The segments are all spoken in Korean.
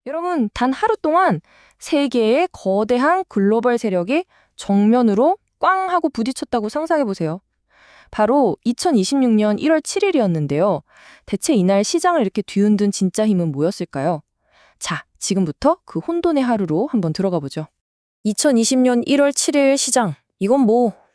여러분, 단 하루 동안 세 개의 거대한 글로벌 세력이 정면으로 꽝 하고 부딪혔다고 상상해 보세요. 바로 2026년 1월 7일이었는데요. 대체 이날 시장을 이렇게 뒤흔든 진짜 힘은 뭐였을까요? 자, 지금부터 그 혼돈의 하루로 한번 들어가 보죠. 2020년 1월 7일 시장. 이건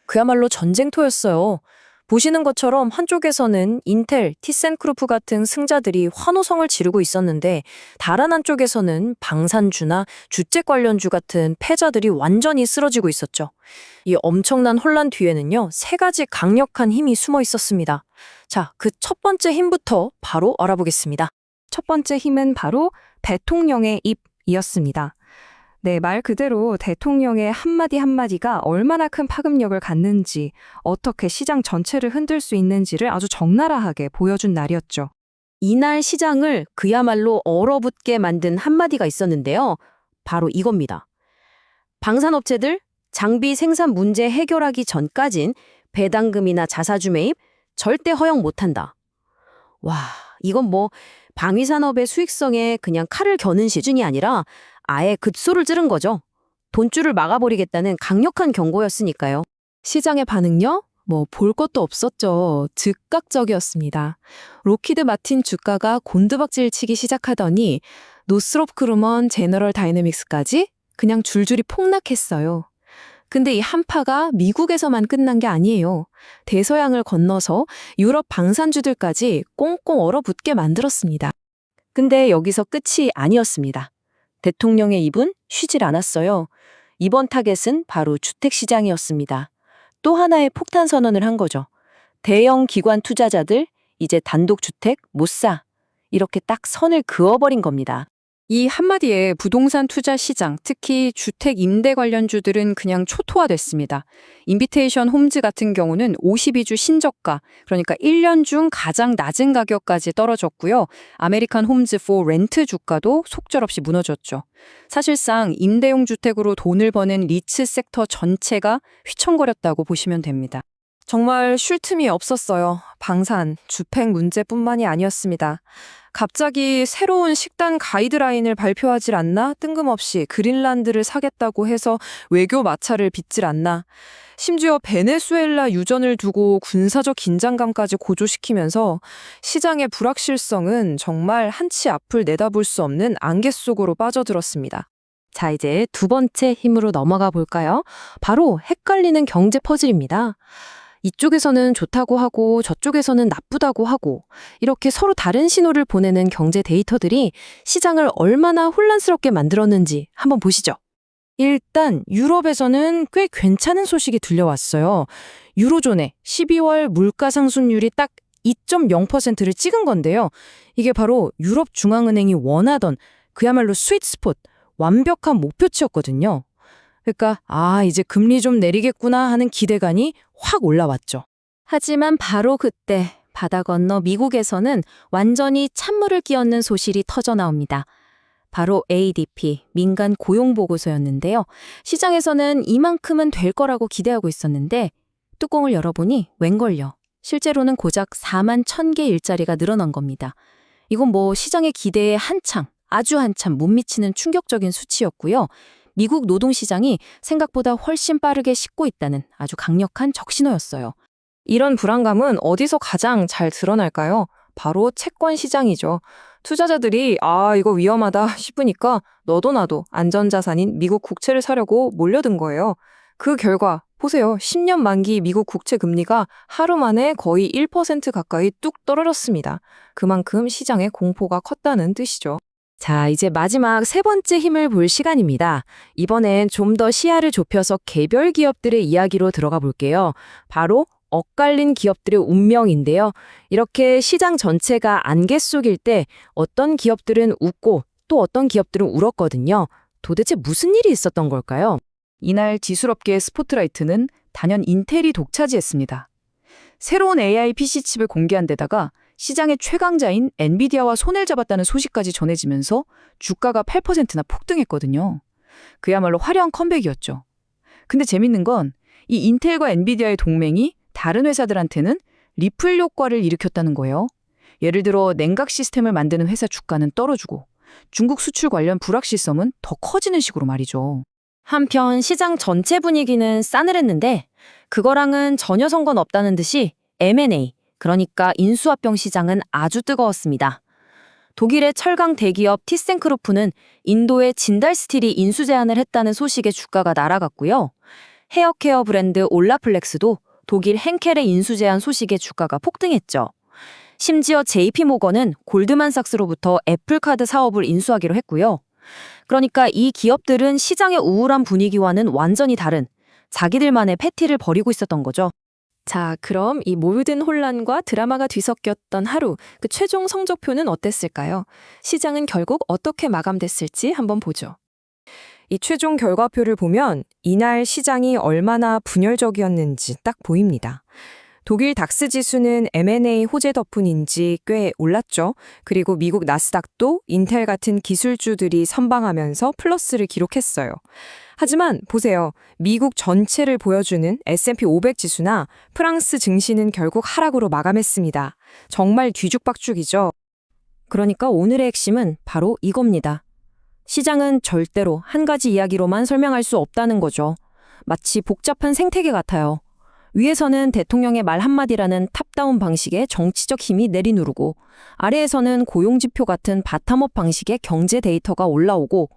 그야말로 전쟁터였어요. 보시는 것처럼 한쪽에서는 인텔, 티센크루프 같은 승자들이 환호성을 지르고 있었는데 다른 한쪽에서는 방산주나 주택 관련주 같은 패자들이 완전히 쓰러지고 있었죠. 이 엄청난 혼란 뒤에는요, 세 가지 강력한 힘이 숨어 있었습니다. 자, 그 첫 번째 힘부터 바로 알아보겠습니다. 첫 번째 힘은 바로 대통령의 입이었습니다. 네, 말 그대로 대통령의 한마디 한마디가 얼마나 큰 파급력을 갖는지, 어떻게 시장 전체를 흔들 수 있는지를 아주 적나라하게 보여준 날이었죠. 이날 시장을 그야말로 얼어붙게 만든 한마디가 있었는데요. 바로 이겁니다. 방산업체들 장비 생산 문제 해결하기 전까진 배당금이나 자사주 매입 절대 허용 못한다. 와, 이건 방위산업의 수익성에 그냥 칼을 겨눈 시즌이 아니라 아예 급소를 찌른 거죠. 돈줄을 막아버리겠다는 강력한 경고였으니까요. 시장의 반응요? 볼 것도 없었죠. 즉각적이었습니다. 로키드 마틴 주가가 곤두박질 치기 시작하더니 노스롭 그루먼 제너럴 다이내믹스까지 그냥 줄줄이 폭락했어요. 근데 이 한파가 미국에서만 끝난 게 아니에요. 대서양을 건너서 유럽 방산주들까지 꽁꽁 얼어붙게 만들었습니다. 근데 여기서 끝이 아니었습니다. 대통령의 입은 쉬질 않았어요. 이번 타겟은 바로 주택시장이었습니다. 또 하나의 폭탄 선언을 한 거죠. 대형 기관 투자자들 이제 단독주택 못 사. 이렇게 딱 선을 그어버린 겁니다. 이 한마디에 부동산 투자 시장, 특히 주택 임대 관련주들은 그냥 초토화됐습니다. 인비테이션 홈즈 같은 경우는 52주 신저가, 그러니까 1년 중 가장 낮은 가격까지 떨어졌고요. 아메리칸 홈즈 4 렌트 주가도 속절없이 무너졌죠. 사실상 임대용 주택으로 돈을 버는 리츠 섹터 전체가 휘청거렸다고 보시면 됩니다. 정말 쉴 틈이 없었어요. 방산, 주택 문제뿐만이 아니었습니다. 갑자기 새로운 식단 가이드라인을 발표하질 않나? 뜬금없이 그린란드를 사겠다고 해서 외교 마찰을 빚질 않나? 심지어 베네수엘라 유전을 두고 군사적 긴장감까지 고조시키면서 시장의 불확실성은 정말 한치 앞을 내다볼 수 없는 안개 속으로 빠져들었습니다. 자, 이제 두 번째 힘으로 넘어가 볼까요? 바로 헷갈리는 경제 퍼즐입니다. 이쪽에서는 좋다고 하고 저쪽에서는 나쁘다고 하고 이렇게 서로 다른 신호를 보내는 경제 데이터들이 시장을 얼마나 혼란스럽게 만들었는지 한번 보시죠. 일단 유럽에서는 꽤 괜찮은 소식이 들려왔어요. 유로존의 12월 물가 상승률이 딱 2.0%를 찍은 건데요. 이게 바로 유럽 중앙은행이 원하던 그야말로 스위트 스폿, 완벽한 목표치였거든요. 그러니까 이제 금리 좀 내리겠구나 하는 기대감이 확 올라왔죠. 하지만 바로 그때 바다 건너 미국에서는 완전히 찬물을 끼얹는 소식이 터져 나옵니다. 바로 ADP, 민간 고용보고서였는데요. 시장에서는 이만큼은 될 거라고 기대하고 있었는데 뚜껑을 열어보니 웬걸요. 실제로는 고작 4만 1,000개 일자리가 늘어난 겁니다. 이건 시장의 기대에 아주 한참 못 미치는 충격적인 수치였고요. 미국 노동시장이 생각보다 훨씬 빠르게 식고 있다는 아주 강력한 적신호였어요. 이런 불안감은 어디서 가장 잘 드러날까요? 바로 채권 시장이죠. 투자자들이 이거 위험하다 싶으니까 너도 나도 안전자산인 미국 국채를 사려고 몰려든 거예요. 그 결과 보세요. 10년 만기 미국 국채 금리가 하루 만에 거의 1% 가까이 뚝 떨어졌습니다. 그만큼 시장의 공포가 컸다는 뜻이죠. 자, 이제 마지막 세 번째 힘을 볼 시간입니다. 이번엔 좀 더 시야를 좁혀서 개별 기업들의 이야기로 들어가 볼게요. 바로 엇갈린 기업들의 운명인데요. 이렇게 시장 전체가 안개 속일 때 어떤 기업들은 웃고 또 어떤 기업들은 울었거든요. 도대체 무슨 일이 있었던 걸까요? 이날 지수업계의 스포트라이트는 단연 인텔이 독차지했습니다. 새로운 AI PC칩을 공개한 데다가 시장의 최강자인 엔비디아와 손을 잡았다는 소식까지 전해지면서 주가가 8%나 폭등했거든요. 그야말로 화려한 컴백이었죠. 근데 재밌는 건 이 인텔과 엔비디아의 동맹이 다른 회사들한테는 리플 효과를 일으켰다는 거예요. 예를 들어 냉각 시스템을 만드는 회사 주가는 떨어지고 중국 수출 관련 불확실성은 더 커지는 식으로 말이죠. 한편 시장 전체 분위기는 싸늘했는데 그거랑은 전혀 상관없다는 듯이 M&A, 그러니까 인수합병 시장은 아주 뜨거웠습니다. 독일의 철강 대기업 티센크로프는 인도의 진달 스틸이 인수 제안을 했다는 소식에 주가가 날아갔고요. 헤어케어 브랜드 올라플렉스도 독일 henkel의 인수 제안 소식에 주가가 폭등했죠. 심지어 JP모건은 골드만삭스로부터 애플카드 사업을 인수하기로 했고요. 그러니까 이 기업들은 시장의 우울한 분위기와는 완전히 다른 자기들만의 패티를 벌이고 있었던 거죠. 자, 그럼 이 모든 혼란과 드라마가 뒤섞였던 하루, 그 최종 성적표는 어땠을까요? 시장은 결국 어떻게 마감됐을지 한번 보죠. 이 최종 결과표를 보면 이날 시장이 얼마나 분열적이었는지 딱 보입니다. 독일 닥스 지수는 M&A 호재 덕분인지 꽤 올랐죠. 그리고 미국 나스닥도 인텔 같은 기술주들이 선방하면서 플러스를 기록했어요. 하지만 보세요. 미국 전체를 보여주는 S&P 500 지수나 프랑스 증시는 결국 하락으로 마감했습니다. 정말 뒤죽박죽이죠. 그러니까 오늘의 핵심은 바로 이겁니다. 시장은 절대로 한 가지 이야기로만 설명할 수 없다는 거죠. 마치 복잡한 생태계 같아요. 위에서는 대통령의 말 한마디라는 탑다운 방식의 정치적 힘이 내리누르고 아래에서는 고용지표 같은 바텀업 방식의 경제 데이터가 올라오고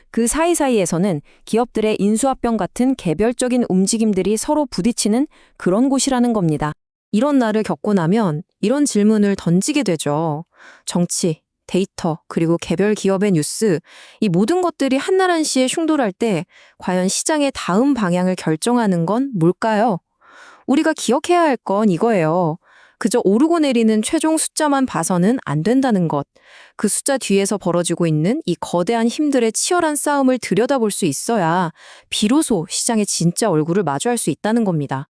그 사이사이에서는 기업들의 인수합병 같은 개별적인 움직임들이 서로 부딪히는 그런 곳이라는 겁니다. 이런 날을 겪고 나면 이런 질문을 던지게 되죠. 정치, 데이터, 그리고 개별 기업의 뉴스, 이 모든 것들이 한나란시에 흉돌할 때 과연 시장의 다음 방향을 결정하는 건 뭘까요? 우리가 기억해야 할 건 이거예요. 그저 오르고 내리는 최종 숫자만 봐서는 안 된다는 것. 그 숫자 뒤에서 벌어지고 있는 이 거대한 힘들의 치열한 싸움을 들여다볼 수 있어야 비로소 시장의 진짜 얼굴을 마주할 수 있다는 겁니다.